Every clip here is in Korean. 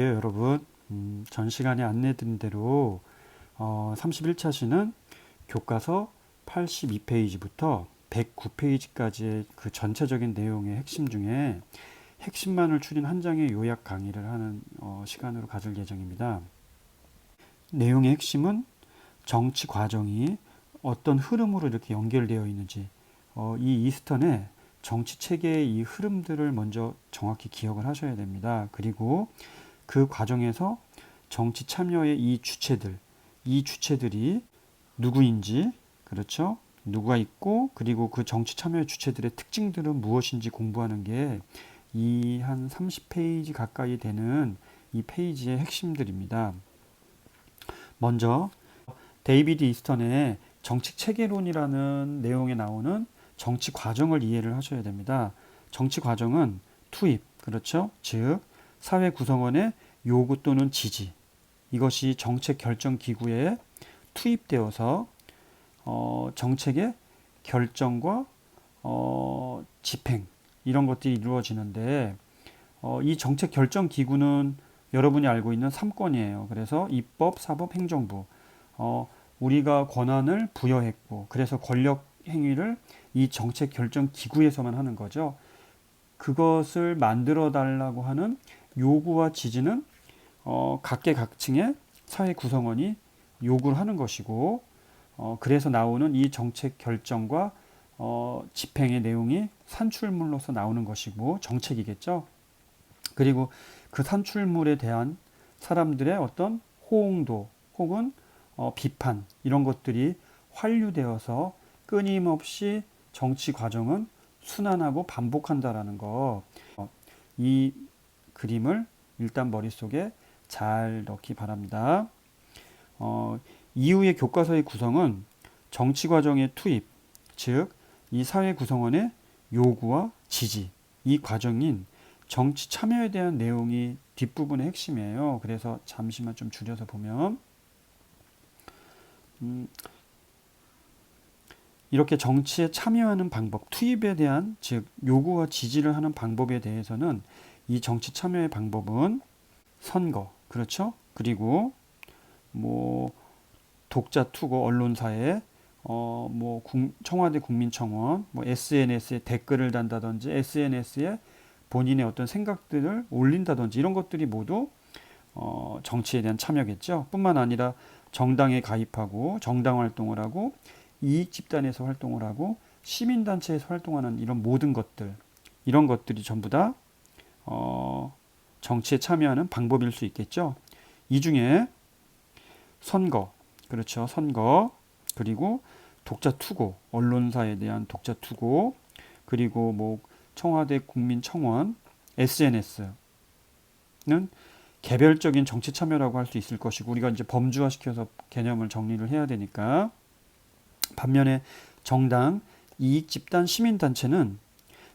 네, 여러분, 전 시간에 안내드린 대로 31차 시는 교과서 82페이지부터 109페이지까지의 그 전체적인 내용의 핵심 중에 핵심만을 추린 한 장의 요약 강의를 하는 시간으로 가질 예정입니다. 내용의 핵심은 정치 과정이 어떤 흐름으로 이렇게 연결되어 있는지, 이 이스턴의 정치 체계의 이 흐름들을 먼저 정확히 기억을 하셔야 됩니다. 그리고 그 과정에서 정치 참여의 이 주체들이 누구인지, 그렇죠? 누가 있고, 그리고 그 정치 참여의 주체들의 특징들은 무엇인지 공부하는 게 이 한 30페이지 가까이 되는 이 페이지의 핵심들입니다. 먼저 데이비드 이스턴의 정치 체계론이라는 내용에 나오는 정치 과정을 이해를 하셔야 됩니다. 정치 과정은 투입, 그렇죠? 즉 사회 구성원의 요구 또는 지지, 이것이 정책 결정 기구에 투입되어서 정책의 결정과 집행, 이런 것들이 이루어지는데, 이 정책 결정 기구는 여러분이 알고 있는 3권이에요. 그래서 입법, 사법, 행정부. 우리가 권한을 부여했고, 그래서 권력 행위를 이 정책 결정 기구에서만 하는 거죠. 그것을 만들어 달라고 하는 요구와 지지는 각계각층의 사회 구성원이 요구를 하는 것이고, 그래서 나오는 이 정책 결정과 집행의 내용이 산출물로서 나오는 것이고 정책이겠죠. 그리고 그 산출물에 대한 사람들의 어떤 호응도 혹은 비판, 이런 것들이 환류되어서 끊임없이 정치 과정은 순환하고 반복한다라는 거, 이 그림을 일단 머릿속에 잘 넣기 바랍니다. 이후의 교과서의 구성은 정치 과정의 투입, 즉 이 사회 구성원의 요구와 지지, 이 과정인 정치 참여에 대한 내용이 뒷부분의 핵심이에요. 그래서 잠시만 좀 줄여서 보면, 이렇게 정치에 참여하는 방법, 투입에 대한, 즉 요구와 지지를 하는 방법에 대해서는 이 정치 참여의 방법은 선거, 그렇죠? 그리고 뭐 독자 투고, 언론사에 청와대 국민청원, SNS에 댓글을 단다든지 SNS에 본인의 어떤 생각들을 올린다든지, 이런 것들이 모두 정치에 대한 참여겠죠. 뿐만 아니라 정당에 가입하고 정당 활동을 하고 이익 집단에서 활동을 하고 시민단체에서 활동하는 이런 모든 것들, 이런 것들이 전부 다 정치에 참여하는 방법일 수 있겠죠. 이 중에 선거, 그렇죠. 선거, 그리고 독자 투고, 언론사에 대한 독자 투고, 그리고 청와대 국민청원, SNS는 개별적인 정치 참여라고 할 수 있을 것이고, 우리가 이제 범주화시켜서 개념을 정리를 해야 되니까. 반면에 정당, 이익 집단, 시민단체는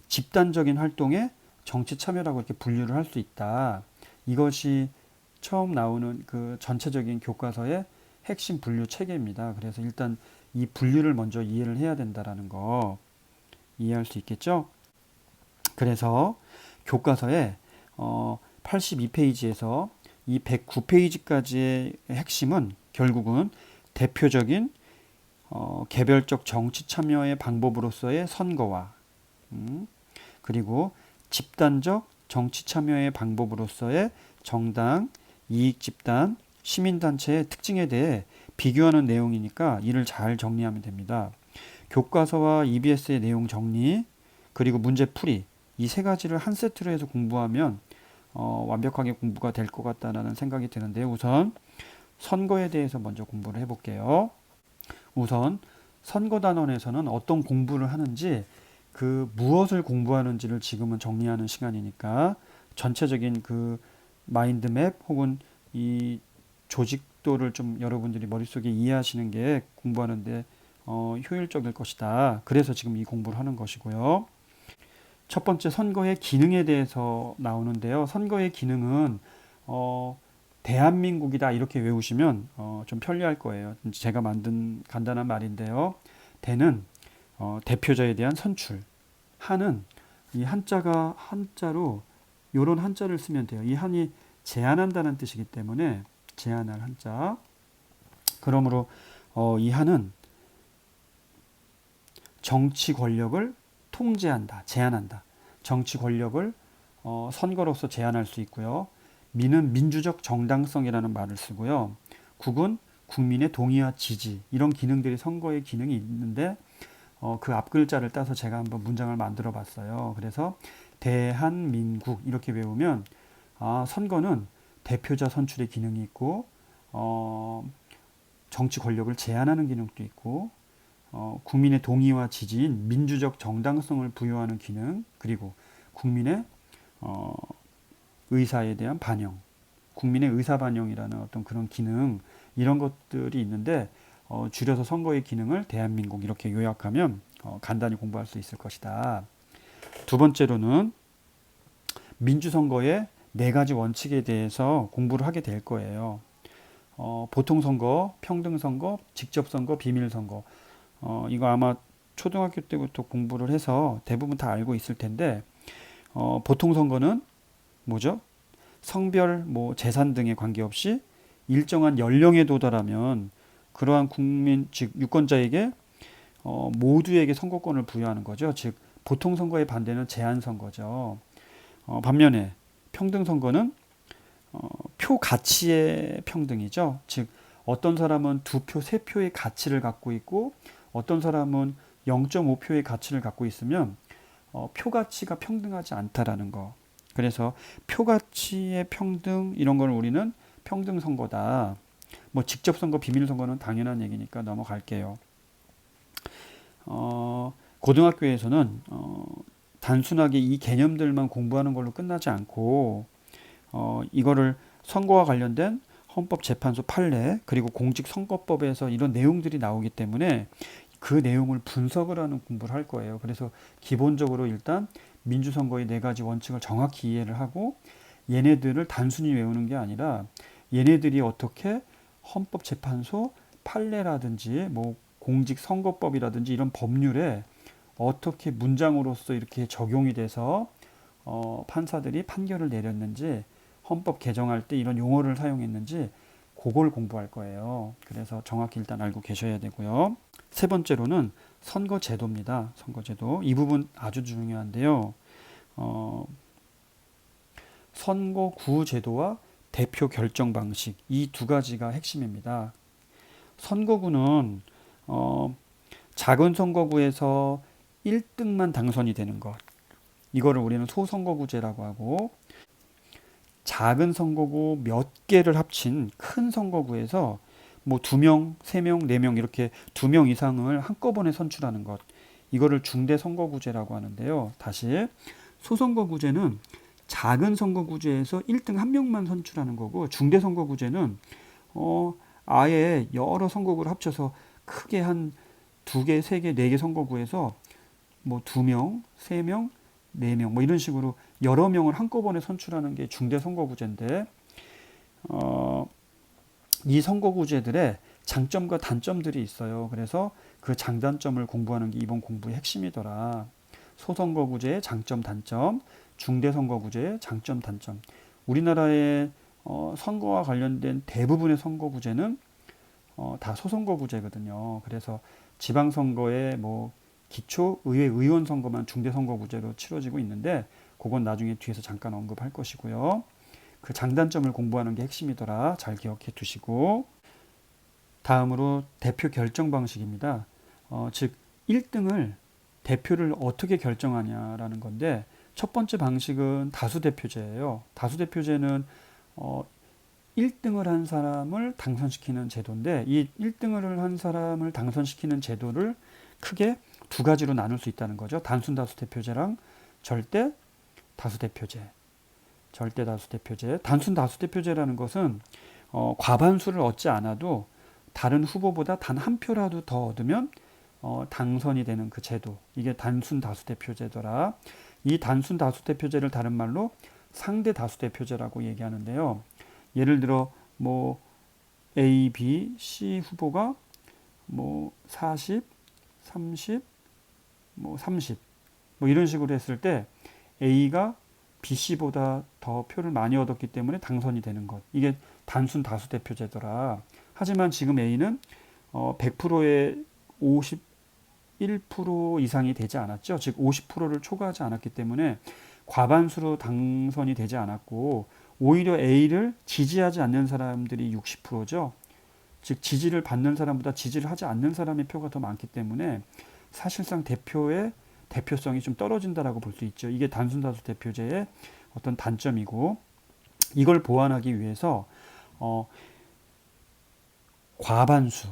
집단적인 활동에 정치 참여라고 이렇게 분류를 할 수 있다. 이것이 처음 나오는 그 전체적인 교과서의 핵심 분류 체계입니다. 그래서 일단 이 분류를 먼저 이해를 해야 된다라는 거 이해할 수 있겠죠? 그래서 교과서의 82페이지에서 이 109페이지까지의 핵심은 결국은 대표적인 개별적 정치 참여의 방법으로서의 선거와 그리고 집단적 정치 참여의 방법으로서의 정당, 이익 집단, 시민단체의 특징에 대해 비교하는 내용이니까 이를 잘 정리하면 됩니다. 교과서와 EBS의 내용 정리, 그리고 문제 풀이, 이 세 가지를 한 세트로 해서 공부하면 완벽하게 공부가 될 것 같다는 생각이 드는데, 우선 선거에 대해서 먼저 공부를 해볼게요. 우선 선거단원에서는 어떤 공부를 하는지, 그 무엇을 공부하는지를 지금은 정리하는 시간이니까 전체적인 그 마인드맵 혹은 이 조직도를 좀 여러분들이 머릿속에 이해하시는 게 공부하는데 효율적일 것이다. 그래서 지금 이 공부를 하는 것이고요. 첫 번째, 선거의 기능에 대해서 나오는데요. 선거의 기능은 대한민국이다 이렇게 외우시면 좀 편리할 거예요. 제가 만든 간단한 말인데요. 대는 대표자에 대한 선출, 한은 이 한자가 한자로 요런 한자를 쓰면 돼요. 이 한이 제한한다는 뜻이기 때문에 제한할 한자. 그러므로 이 한은 정치 권력을 통제한다, 제한한다. 정치 권력을 선거로서 제한할 수 있고요. 민은 민주적 정당성이라는 말을 쓰고요. 국은 국민의 동의와 지지, 이런 기능들이 선거의 기능이 있는데 그 앞글자를 따서 제가 한번 문장을 만들어 봤어요. 그래서 대한민국 이렇게 외우면 선거는 대표자 선출의 기능이 있고 정치 권력을 제한하는 기능도 있고 국민의 동의와 지지인 민주적 정당성을 부여하는 기능, 그리고 국민의 의사에 대한 반영, 국민의 의사 반영이라는 어떤 그런 기능, 이런 것들이 있는데 줄여서 선거의 기능을 대한민국 이렇게 요약하면 간단히 공부할 수 있을 것이다. 두 번째로는 민주선거의 4가지 원칙에 대해서 공부를 하게 될 거예요. 보통선거, 평등선거, 직접선거, 비밀선거. 이거 아마 초등학교 때부터 공부를 해서 대부분 다 알고 있을 텐데 보통선거는 뭐죠? 성별, 재산 등에 관계없이 일정한 연령에 도달하면 그러한 국민, 즉 유권자에게 모두에게 선거권을 부여하는 거죠. 즉 보통선거의 반대는 제한선거죠. 반면에 평등선거는 표 가치의 평등이죠. 즉 어떤 사람은 2표, 3표의 가치를 갖고 있고 어떤 사람은 0.5표의 가치를 갖고 있으면 표 가치가 평등하지 않다라는 거. 그래서 표 가치의 평등, 이런 걸 우리는 평등선거다. 직접선거, 비밀선거는 당연한 얘기니까 넘어갈게요. 고등학교에서는 단순하게 이 개념들만 공부하는 걸로 끝나지 않고 이거를 선거와 관련된 헌법재판소 판례, 그리고 공직선거법에서 이런 내용들이 나오기 때문에 그 내용을 분석을 하는 공부를 할 거예요. 그래서 기본적으로 일단 민주선거의 4가지 원칙을 정확히 이해를 하고 얘네들을 단순히 외우는 게 아니라 얘네들이 어떻게 헌법재판소 판례라든지 공직선거법이라든지 이런 법률에 어떻게 문장으로서 이렇게 적용이 돼서 판사들이 판결을 내렸는지, 헌법 개정할 때 이런 용어를 사용했는지 그걸 공부할 거예요. 그래서 정확히 일단 알고 계셔야 되고요. 세 번째로는 선거제도입니다. 선거제도. 이 부분 아주 중요한데요. 선거구제도와 대표 결정 방식, 이 2가지가 핵심입니다. 선거구는 작은 선거구에서 1등만 당선이 되는 것, 이거를 우리는 소선거구제라고 하고, 작은 선거구 몇 개를 합친 큰 선거구에서 2명, 3명, 4명 이렇게 2명 이상을 한꺼번에 선출하는 것, 이거를 중대선거구제라고 하는데요. 다시, 소선거구제는 작은 선거구제에서 1등 1명만 선출하는 거고, 중대선거구제는 아예 여러 선거구를 합쳐서 크게 한 2개, 3개, 4개 선거구에서 2명, 3명, 4명 이런 식으로 여러 명을 한꺼번에 선출하는 게 중대선거구제인데 이 선거구제들의 장점과 단점들이 있어요. 그래서 그 장단점을 공부하는 게 이번 공부의 핵심이더라. 소선거구제의 장점, 단점, 중대선거구제의 장점, 단점. 우리나라의 선거와 관련된 대부분의 선거구제는 다 소선거구제거든요. 그래서 지방선거에 기초의회 의원 선거만 중대선거구제로 치러지고 있는데 그건 나중에 뒤에서 잠깐 언급할 것이고요. 그 장단점을 공부하는 게 핵심이더라. 잘 기억해 두시고, 다음으로 대표 결정 방식입니다. 즉 1등을 대표를 어떻게 결정하냐라는 건데, 첫 번째 방식은 다수대표제예요. 다수대표제는 1등을 한 사람을 당선시키는 제도인데, 이 1등을 한 사람을 당선시키는 제도를 크게 2가지로 나눌 수 있다는 거죠. 단순다수대표제랑 절대다수대표제. 절대다수대표제. 단순다수대표제라는 것은 과반수를 얻지 않아도 다른 후보보다 단 한 표라도 더 얻으면 당선이 되는 그 제도. 이게 단순다수대표제더라. 이 단순다수대표제를 다른 말로 상대다수대표제라고 얘기하는데요. 예를 들어 A, B, C 후보가 40, 30, 30 이런 식으로 했을 때 A가 BC보다 더 표를 많이 얻었기 때문에 당선이 되는 것. 이게 단순 다수 대표제더라. 하지만 지금 A는 100%의 51% 이상이 되지 않았죠. 즉 50%를 초과하지 않았기 때문에 과반수로 당선이 되지 않았고, 오히려 A를 지지하지 않는 사람들이 60%죠. 즉 지지를 받는 사람보다 지지를 하지 않는 사람의 표가 더 많기 때문에 사실상 대표의 대표성이 좀 떨어진다라고 볼 수 있죠. 이게 단순 다수 대표제의 어떤 단점이고, 이걸 보완하기 위해서 과반수,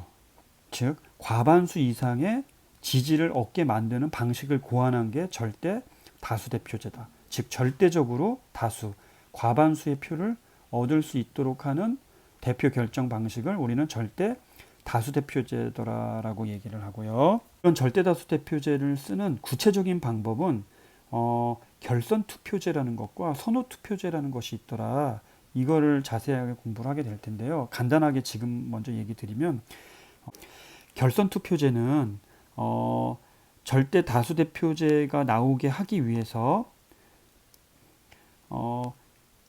즉 과반수 이상의 지지를 얻게 만드는 방식을 고안한 게 절대 다수 대표제다. 즉 절대적으로 다수, 과반수의 표를 얻을 수 있도록 하는 대표 결정 방식을 우리는 절대 다수 대표제더라라고 얘기를 하고요. 이런 절대 다수 대표제를 쓰는 구체적인 방법은 결선 투표제라는 것과 선호 투표제라는 것이 있더라. 이거를 자세하게 공부를 하게 될 텐데요. 간단하게 지금 먼저 얘기 드리면, 결선 투표제는 절대 다수 대표제가 나오게 하기 위해서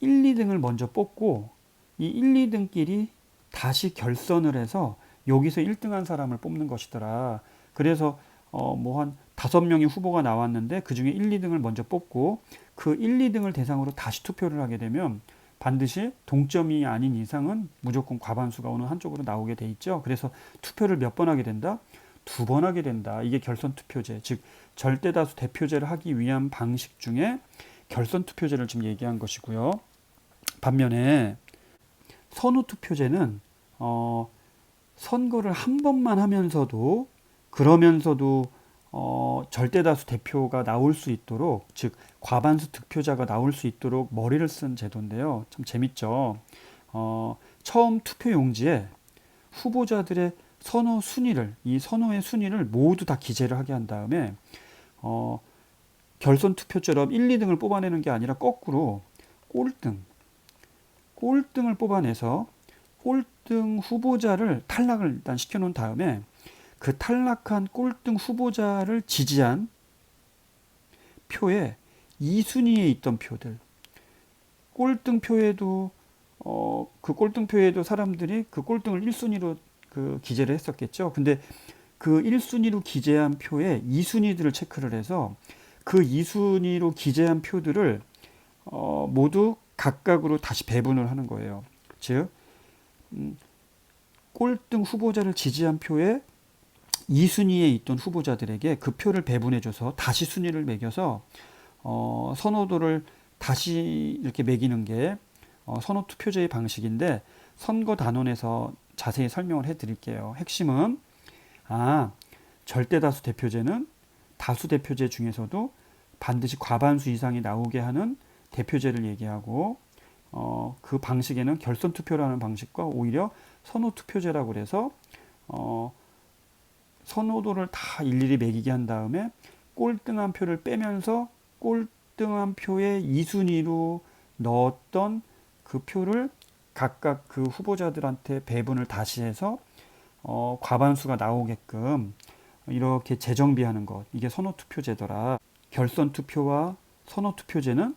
1, 2등을 먼저 뽑고 이 1, 2등끼리 다시 결선을 해서 여기서 1등한 사람을 뽑는 것이더라. 그래서 뭐 한 5명의 후보가 나왔는데 그 중에 1, 2등을 먼저 뽑고 그 1, 2등을 대상으로 다시 투표를 하게 되면 반드시 동점이 아닌 이상은 무조건 과반수가 어느 한쪽으로 나오게 돼 있죠. 그래서 투표를 몇 번 하게 된다? 2번 하게 된다. 이게 결선 투표제, 즉 절대다수 대표제를 하기 위한 방식 중에 결선 투표제를 지금 얘기한 것이고요. 반면에 선호 투표제는 선거를 한 번만 하면서도 그러면서도 절대다수 대표가 나올 수 있도록, 즉 과반수 득표자가 나올 수 있도록 머리를 쓴 제도인데요. 참 재밌죠. 처음 투표 용지에 후보자들의 선호 순위를, 이 선호의 순위를 모두 다 기재를 하게 한 다음에 결선 투표처럼 1, 2등을 뽑아내는 게 아니라 거꾸로 꼴등을 뽑아내서 꼴등 후보자를 탈락을 일단 시켜놓은 다음에 그 탈락한 꼴등 후보자를 지지한 표에 2순위에 있던 표들, 꼴등 표에도 그 꼴등 표에도 사람들이 그 꼴등을 1순위로 그 기재를 했었겠죠. 근데 그 1순위로 기재한 표에 2순위들을 체크를 해서 그 2순위로 기재한 표들을 모두 각각으로 다시 배분을 하는 거예요. 즉 꼴등 후보자를 지지한 표에 2순위에 있던 후보자들에게 그 표를 배분해줘서 다시 순위를 매겨서 선호도를 다시 이렇게 매기는 게 선호 투표제의 방식인데, 선거 단원에서 자세히 설명을 해드릴게요. 핵심은 절대다수 대표제는 다수 대표제 중에서도 반드시 과반수 이상이 나오게 하는 대표제를 얘기하고, 그 방식에는 결선 투표라는 방식과 오히려 선호 투표제라고 그래서 선호도를 다 일일이 매기게 한 다음에 꼴등한 표를 빼면서 꼴등한 표에 2순위로 넣었던 그 표를 각각 그 후보자들한테 배분을 다시 해서 과반수가 나오게끔 이렇게 재정비하는 것, 이게 선호투표제더라. 결선투표와 선호투표제는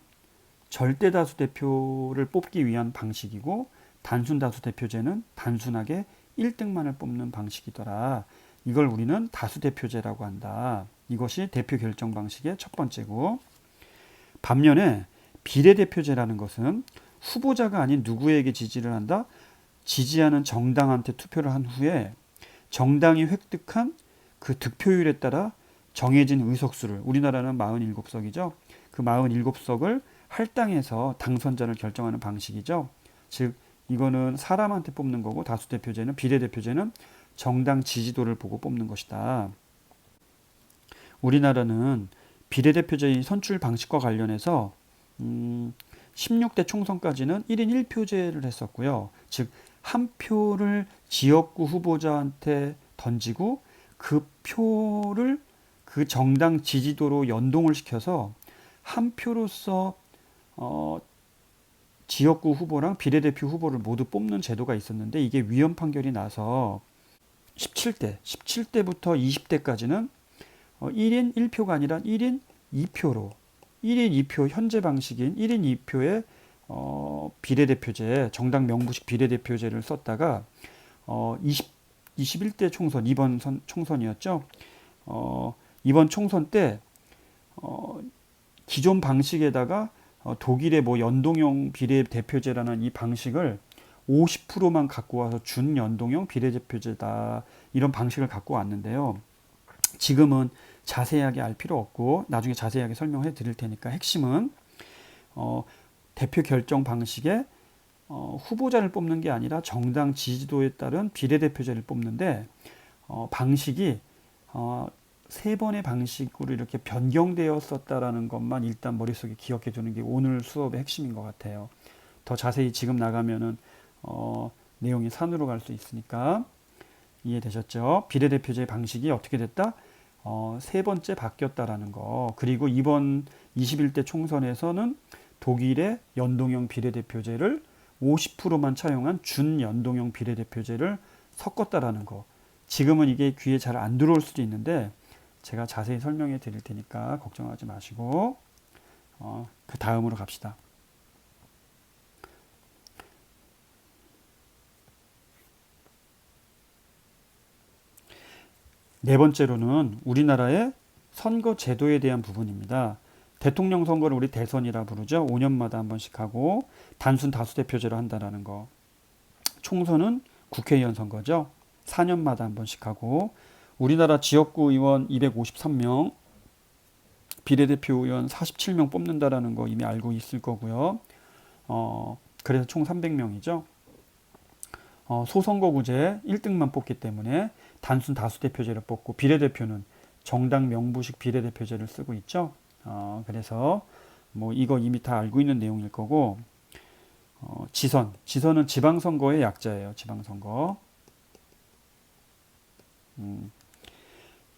절대다수 대표를 뽑기 위한 방식이고, 단순다수 대표제는 단순하게 1등만을 뽑는 방식이더라. 이걸 우리는 다수대표제라고 한다. 이것이 대표 결정 방식의 첫 번째고, 반면에 비례대표제라는 것은 후보자가 아닌 누구에게 지지를 한다? 지지하는 정당한테 투표를 한 후에 정당이 획득한 그 득표율에 따라 정해진 의석수를, 우리나라는 47석이죠. 그 47석을 할당해서 당선자를 결정하는 방식이죠. 즉 이거는 사람한테 뽑는 거고, 다수대표제는, 비례대표제는 정당 지지도를 보고 뽑는 것이다. 우리나라는 비례대표제의 선출 방식과 관련해서 16대 총선까지는 1인 1표제를 했었고요. 즉 한 표를 지역구 후보자한테 던지고 그 표를 그 정당 지지도로 연동을 시켜서 한 표로서 지역구 후보랑 비례대표 후보를 모두 뽑는 제도가 있었는데, 이게 위헌 판결이 나서 17대부터 20대까지는 1인 1표가 아니라 1인 2표로 1인 2표 현재 방식인 1인 2표의 비례대표제, 정당 명부식 비례대표제를 썼다가 21대 총선, 이번 총선이었죠. 이번 총선 때 기존 방식에다가 독일의 뭐 연동형 비례대표제라는 이 방식을 50%만 갖고 와서 준연동형 비례대표제다, 이런 방식을 갖고 왔는데요. 지금은 자세하게 알 필요 없고 나중에 자세하게 설명해 드릴 테니까, 핵심은 대표 결정 방식에 후보자를 뽑는 게 아니라 정당 지지도에 따른 비례대표제를 뽑는데, 방식이 세 번의 방식으로 이렇게 변경되었었다라는 것만 일단 머릿속에 기억해 두는 게 오늘 수업의 핵심인 것 같아요. 더 자세히 지금 나가면은 내용이 산으로 갈 수 있으니까 이해되셨죠? 비례대표제 방식이 어떻게 됐다? 세 번째 바뀌었다라는 거. 그리고 이번 21대 총선에서는 독일의 연동형 비례대표제를 50%만 차용한 준연동형 비례대표제를 섞었다라는 거. 지금은 이게 귀에 잘 안 들어올 수도 있는데 제가 자세히 설명해 드릴 테니까 걱정하지 마시고 그 다음으로 갑시다. 네 번째로는 우리나라의 선거 제도에 대한 부분입니다. 대통령 선거를 우리 대선이라 부르죠. 5년마다 한 번씩 하고 단순 다수대표제로 한다는 거. 총선은 국회의원 선거죠. 4년마다 한 번씩 하고, 우리나라 지역구 의원 253명, 비례대표 의원 47명 뽑는다라는 거 이미 알고 있을 거고요. 그래서 총 300명이죠. 소선거구제 1등만 뽑기 때문에 단순 다수대표제를 뽑고, 비례대표는 정당 명부식 비례대표제를 쓰고 있죠. 그래서 뭐 이거 이미 다 알고 있는 내용일 거고, 지선은 지방선거의 약자예요. 지방선거.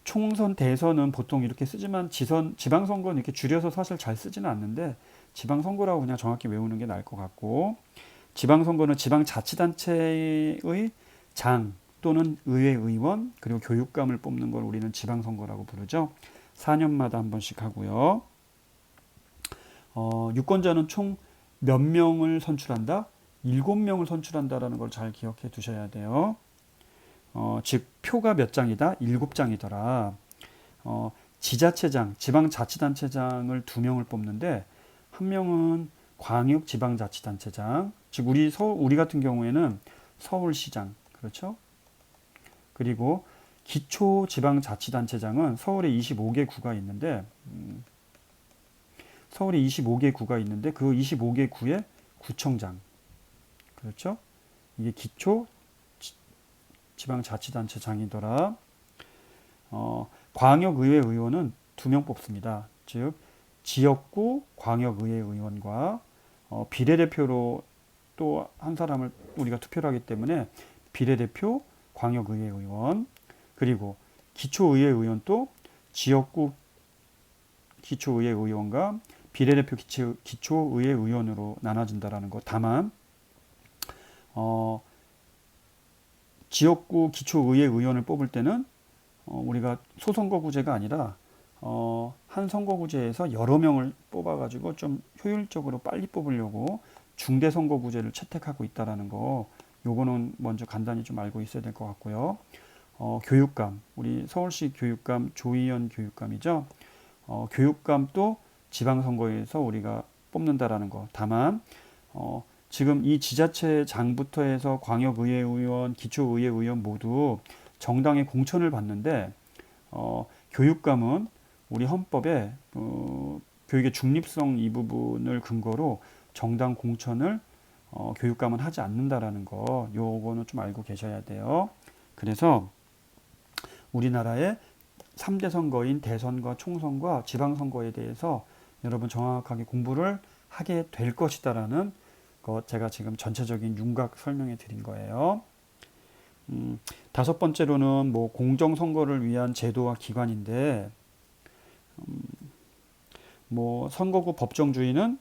총선, 대선은 보통 이렇게 쓰지만 지방선거는 이렇게 줄여서 사실 잘 쓰지는 않는데 지방선거라고 그냥 정확히 외우는 게 나을 것 같고, 지방선거는 지방자치단체의 장 또는 의회 의원 그리고 교육감을 뽑는 걸 우리는 지방선거라고 부르죠. 4년마다 한 번씩 하고요. 유권자는 총 몇 명을 선출한다? 7명을 선출한다라는 걸 잘 기억해 두셔야 돼요. 즉 표가 몇 장이다? 7장이더라. 지자체장, 지방자치단체장을 2명을 뽑는데, 한 명은 광역지방자치단체장, 즉 우리 같은 경우에는 서울시장, 그렇죠? 그리고 기초지방자치단체장은 서울에 25개 구가 있는데, 서울에 25개 구가 있는데 그 25개 구의 구청장, 그렇죠? 이게 기초 지방자치단체장이더라. 광역의회 의원은 2명 뽑습니다. 즉 지역구 광역의회 의원과 비례대표로 또 한 사람을 우리가 투표를 하기 때문에 비례대표 광역의회 의원, 그리고 기초의회 의원 또 지역구 기초의회 의원과 비례대표 기초의회 의원으로 나눠진다라는 거. 다만 지역구 기초의회 의원을 뽑을 때는 우리가 소선거구제가 아니라 한 선거구제에서 여러 명을 뽑아가지고 좀 효율적으로 빨리 뽑으려고 중대선거구제를 채택하고 있다라는 거. 요거는 먼저 간단히 좀 알고 있어야 될 것 같고요. 교육감, 우리 서울시 교육감 조희연 교육감이죠. 교육감도 지방선거에서 우리가 뽑는다라는 거. 다만 지금 이 지자체장부터 해서 광역의회 의원, 기초의회 의원 모두 정당의 공천을 받는데, 교육감은 우리 헌법에 교육의 중립성 이 부분을 근거로 정당 공천을 교육감은 하지 않는다라는 거. 요거는 좀 알고 계셔야 돼요. 그래서 우리나라의 3대 선거인 대선과 총선과 지방선거에 대해서 여러분 정확하게 공부를 하게 될 것이다라는 것, 제가 지금 전체적인 윤곽 설명해 드린 거예요. 5번째로는 뭐 공정선거를 위한 제도와 기관인데, 뭐 선거구 법정주의는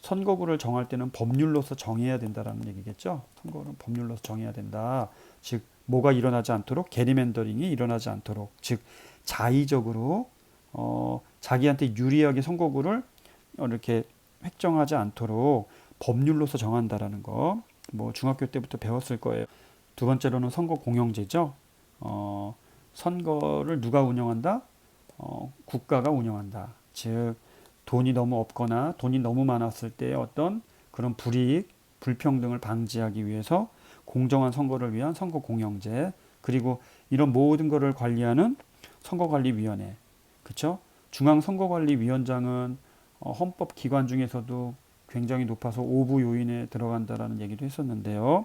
선거구를 정할 때는 법률로서 정해야 된다라는 얘기겠죠. 선거는 법률로서 정해야 된다. 즉 뭐가 일어나지 않도록, 게리맨더링이 일어나지 않도록, 즉 자의적으로 자기한테 유리하게 선거구를 이렇게 획정하지 않도록 법률로서 정한다라는 거. 뭐 중학교 때부터 배웠을 거예요. 두 번째로는 선거 공영제죠. 선거를 누가 운영한다? 국가가 운영한다. 즉 돈이 너무 없거나 돈이 너무 많았을 때 어떤 그런 불이익, 불평등을 방지하기 위해서 공정한 선거를 위한 선거 공영제, 그리고 이런 모든 것을 관리하는 선거관리위원회, 그렇죠? 중앙선거관리위원장은 헌법 기관 중에서도 굉장히 높아서 5부 요인에 들어간다라는 얘기도 했었는데요.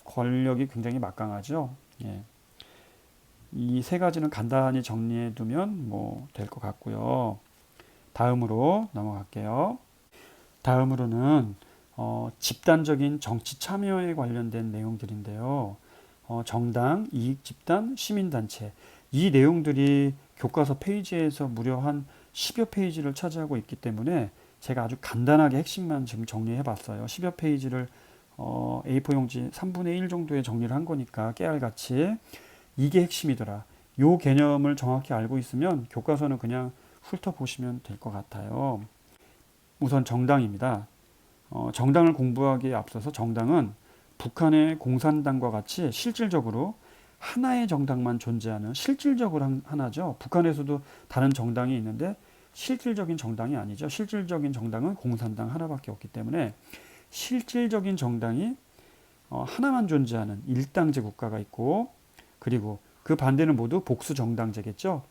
권력이 굉장히 막강하죠. 예. 이 세 가지는 간단히 정리해 두면 뭐 될 것 같고요. 다음으로 넘어갈게요. 다음으로는 집단적인 정치 참여에 관련된 내용들인데요. 정당, 이익집단, 시민단체. 이 내용들이 교과서 페이지에서 무려 한 10여 페이지를 차지하고 있기 때문에 제가 아주 간단하게 핵심만 지금 정리해 봤어요. 10여 페이지를 A4 용지 3분의 1 정도에 정리를 한 거니까 깨알같이 이게 핵심이더라. 요 개념을 정확히 알고 있으면 교과서는 그냥 훑어보시면 될 것 같아요. 우선 정당입니다. 정당을 공부하기에 앞서서 정당은 북한의 공산당과 같이 실질적으로 하나의 정당만 존재하는 실질적으로 하나죠. 북한에서도 다른 정당이 있는데 실질적인 정당이 아니죠. 실질적인 정당은 공산당 하나밖에 없기 때문에 실질적인 정당이 하나만 존재하는 일당제 국가가 있고, 그리고 그 반대는 모두 복수 정당제겠죠.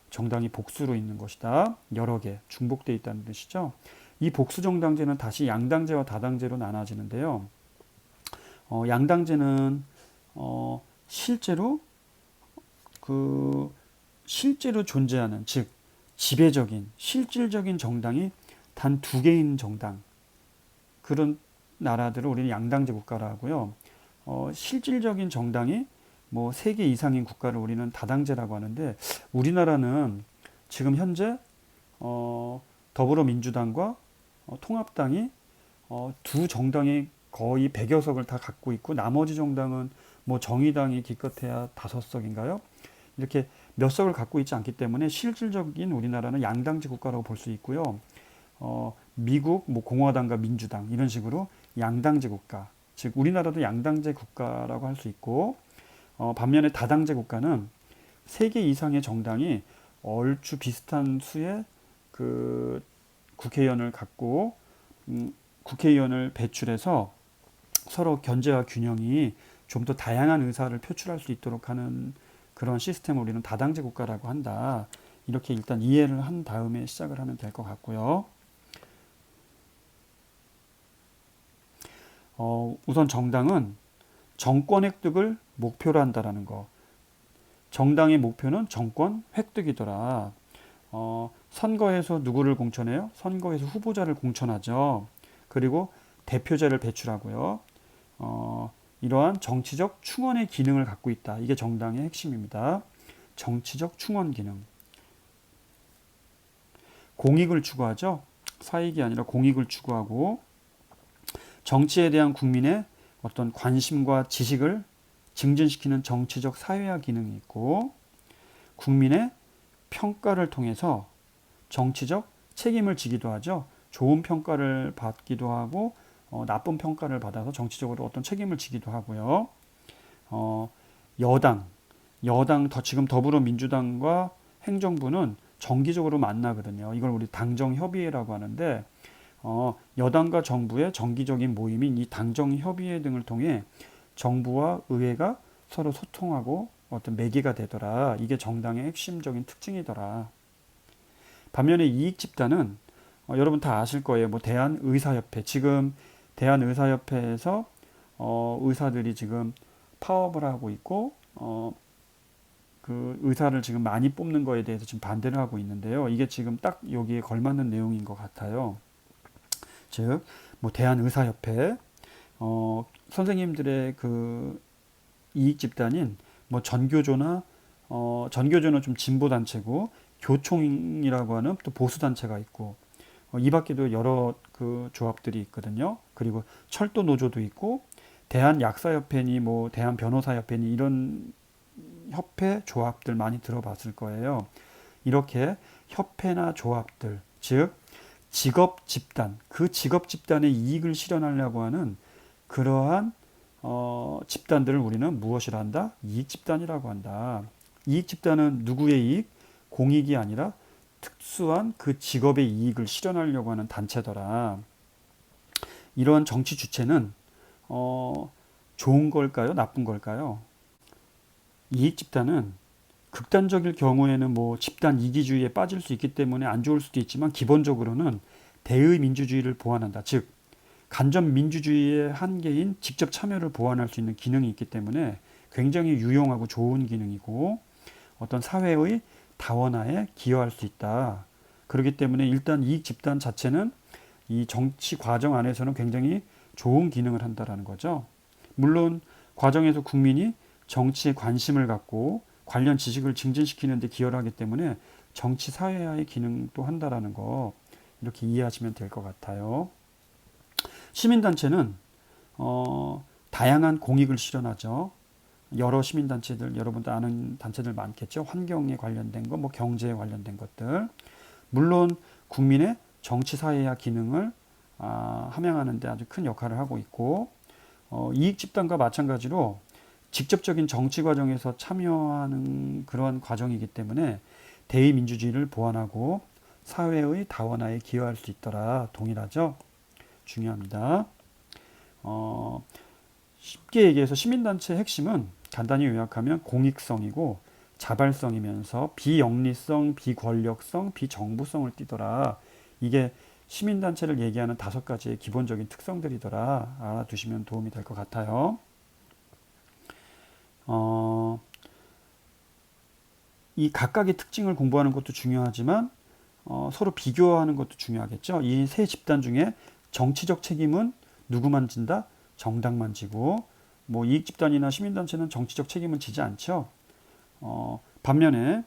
정당이 복수로 있는 것이다. 여러 개 중복되어 있다는 뜻이죠. 이 복수 정당제는 다시 양당제와 다당제로 나눠지는데요. 양당제는 실제로 실제로 존재하는, 즉 지배적인 실질적인 정당이 단 두 개인 정당, 그런 나라들을 우리는 양당제 국가라 하고요. 실질적인 정당이 뭐 세 개 이상인 국가를 우리는 다당제라고 하는데, 우리나라는 지금 현재 더불어민주당과 통합당이 두 정당이 거의 100여 석을 다 갖고 있고, 나머지 정당은 뭐 정의당이 기껏해야 5석인가요? 이렇게 몇 석을 갖고 있지 않기 때문에 실질적인 우리나라는 양당제 국가라고 볼 수 있고요. 미국 뭐 공화당과 민주당 이런 식으로 양당제 국가, 즉 우리나라도 양당제 국가라고 할 수 있고, 반면에 다당제 국가는 3개 이상의 정당이 얼추 비슷한 수의 그 국회의원을 갖고 국회의원을 배출해서 서로 견제와 균형이 좀 더 다양한 의사를 표출할 수 있도록 하는 그런 시스템을 우리는 다당제 국가라고 한다. 이렇게 일단 이해를 한 다음에 시작을 하면 될 것 같고요. 우선 정당은 정권 획득을 목표로 한다라는 거. 정당의 목표는 정권 획득이더라. 선거에서 누구를 공천해요? 선거에서 후보자를 공천하죠. 그리고 대표자를 배출하고요. 이러한 정치적 충원의 기능을 갖고 있다. 이게 정당의 핵심입니다. 정치적 충원 기능. 공익을 추구하죠. 사익이 아니라 공익을 추구하고, 정치에 대한 국민의 어떤 관심과 지식을 증진시키는 정치적 사회화 기능이 있고, 국민의 평가를 통해서 정치적 책임을 지기도 하죠. 좋은 평가를 받기도 하고 나쁜 평가를 받아서 정치적으로 어떤 책임을 지기도 하고요. 여당 지금 더불어민주당과 행정부는 정기적으로 만나거든요. 이걸 우리 당정협의회라고 하는데, 여당과 정부의 정기적인 모임인 이 당정협의회 등을 통해 정부와 의회가 서로 소통하고 어떤 매개가 되더라. 이게 정당의 핵심적인 특징이더라. 반면에 이익집단은 여러분 다 아실 거예요. 뭐 대한의사협회, 지금 대한의사협회에서 의사들이 지금 파업을 하고 있고, 그 의사를 지금 많이 뽑는 거에 대해서 지금 반대를 하고 있는데요. 이게 지금 딱 여기에 걸맞는 내용인 것 같아요. 즉, 뭐 대한의사협회, 선생님들의 그 이익 집단인 뭐 전교조나 전교조는 좀 진보 단체고, 교총이라고 하는 또 보수 단체가 있고, 이 밖에도 여러 그 조합들이 있거든요. 그리고 철도 노조도 있고, 대한약사협회니 뭐 대한변호사협회니 이런 협회 조합들 많이 들어봤을 거예요. 이렇게 협회나 조합들, 즉 직업 집단, 그 직업 집단의 이익을 실현하려고 하는 그러한 집단들을 우리는 무엇이라 한다? 이익 집단이라고 한다. 이익 집단은 누구의 이익? 공익이 아니라 특수한 그 직업의 이익을 실현하려고 하는 단체더라. 이러한 정치 주체는 좋은 걸까요? 나쁜 걸까요? 이익 집단은 극단적일 경우에는 뭐 집단 이기주의에 빠질 수 있기 때문에 안 좋을 수도 있지만 기본적으로는 대의 민주주의를 보완한다. 즉 간접 민주주의의 한계인 직접 참여를 보완할 수 있는 기능이 있기 때문에 굉장히 유용하고 좋은 기능이고 어떤 사회의 다원화에 기여할 수 있다. 그렇기 때문에 일단 이익 집단 자체는 이 정치 과정 안에서는 굉장히 좋은 기능을 한다라는 거죠. 물론 과정에서 국민이 정치에 관심을 갖고 관련 지식을 증진시키는 데 기여를 하기 때문에 정치 사회화의 기능도 한다라는 거 이렇게 이해하시면 될 것 같아요. 시민단체는 다양한 공익을 실현하죠. 여러 시민단체들, 여러분도 아는 단체들 많겠죠. 환경에 관련된 거, 뭐 경제에 관련된 것들. 물론 국민의 정치 사회화 기능을 함양하는 데 아주 큰 역할을 하고 있고 이익 집단과 마찬가지로 직접적인 정치 과정에서 참여하는 그러한 과정이기 때문에 대의 민주주의를 보완하고 사회의 다원화에 기여할 수 있더라. 동일하죠. 중요합니다. 쉽게 얘기해서 시민단체의 핵심은 간단히 요약하면 공익성이고 자발성이면서 비영리성, 비권력성, 비정부성을 띠더라. 이게 시민단체를 얘기하는 5가지의 기본적인 특성들이더라. 알아두시면 도움이 될 것 같아요. 이 각각의 특징을 공부하는 것도 중요하지만 서로 비교하는 것도 중요하겠죠. 이 세 집단 중에 정치적 책임은 누구만 진다? 정당만 지고 뭐 이익 집단이나 시민단체는 정치적 책임은 지지 않죠. 반면에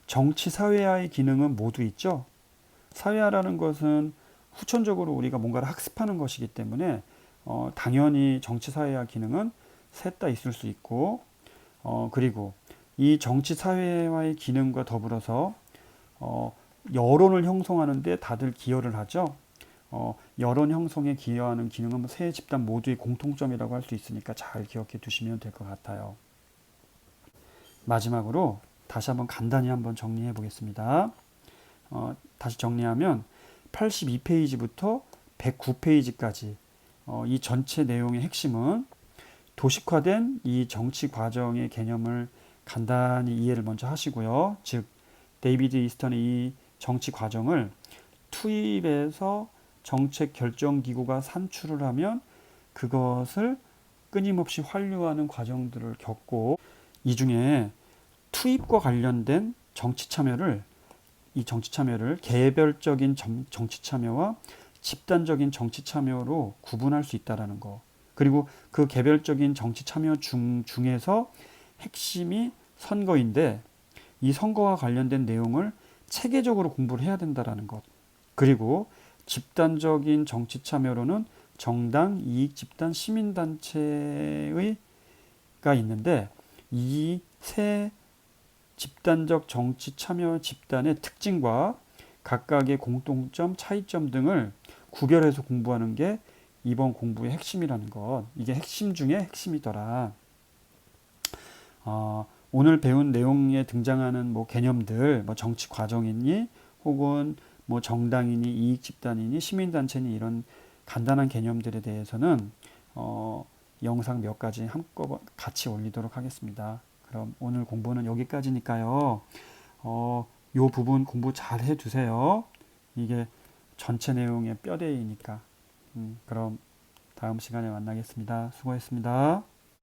정치 사회화의 기능은 모두 있죠. 사회화라는 것은 후천적으로 우리가 뭔가를 학습하는 것이기 때문에 당연히 정치 사회화 기능은 셋 다 있을 수 있고 그리고 이 정치 사회화의 기능과 더불어서 여론을 형성하는 데 다들 기여를 하죠. 여론 형성에 기여하는 기능은 세 집단 모두의 공통점이라고 할 수 있으니까 잘 기억해 두시면 될 것 같아요. 마지막으로 다시 한번 간단히 한번 정리해 보겠습니다. 다시 정리하면 82페이지부터 109페이지까지 이 전체 내용의 핵심은 도식화된 이 정치 과정의 개념을 간단히 이해를 먼저 하시고요. 즉 데이비드 이스턴의 이 정치 과정을 투입해서 정책 결정 기구가 산출을 하면 그것을 끊임없이 환류하는 과정들을 겪고 이 중에 투입과 관련된 정치 참여를 이 정치 참여를 개별적인 정치 참여와 집단적인 정치 참여로 구분할 수 있다라는 거. 그리고 그 개별적인 정치 참여 중에서 핵심이 선거인데 이 선거와 관련된 내용을 체계적으로 공부를 해야 된다라는 것. 그리고 집단적인 정치 참여로는 정당, 이익 집단, 시민단체가 있는데 이 세 집단적 정치 참여 집단의 특징과 각각의 공통점, 차이점 등을 구별해서 공부하는 게 이번 공부의 핵심이라는 것. 이게 핵심 중에 핵심이더라. 오늘 배운 내용에 등장하는 뭐 개념들, 뭐 정치 과정이니 혹은 뭐 정당이니 이익 집단이니 시민단체니 이런 간단한 개념들에 대해서는 영상 몇 가지 한꺼번에 같이 올리도록 하겠습니다. 그럼 오늘 공부는 여기까지니까요. 요 부분 공부 잘 해두세요. 이게 전체 내용의 뼈대이니까. 그럼 다음 시간에 만나겠습니다. 수고했습니다.